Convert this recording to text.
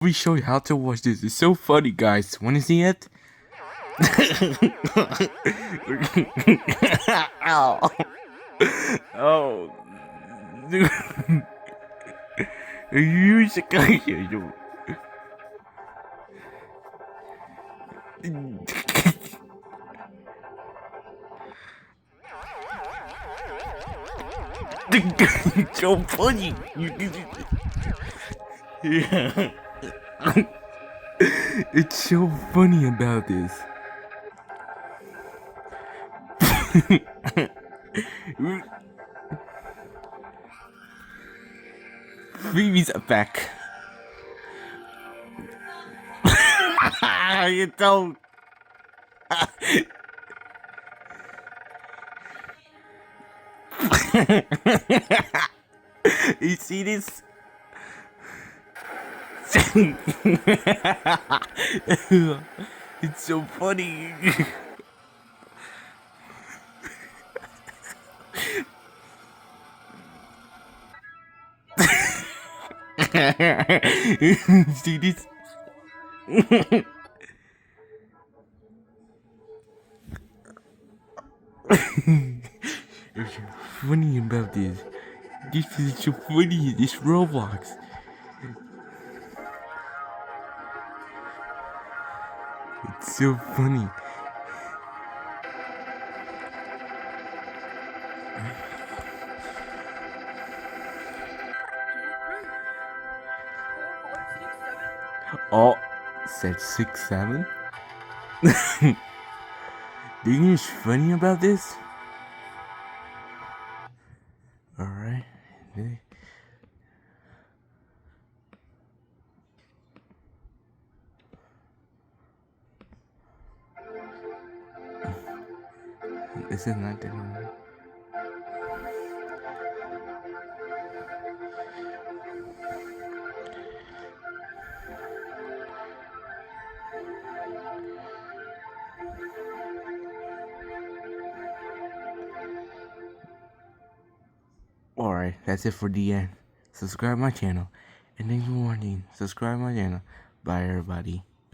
We show you how to watch this. It's so funny, guys. Wanna see it? Ow. Oh. You should go here. It's so funny. Yeah. It's so funny about this. Phoebe's back. You don't. You see this? It's so funny. See this? It's funny about this. This is so funny. This Roblox. It's so funny. Oh, said 6-7. Do you know what's funny about this? Alright. This is not anymore. Alright, that's it for the end. Subscribe my channel. And thanks for watching. Subscribe my channel. Bye everybody.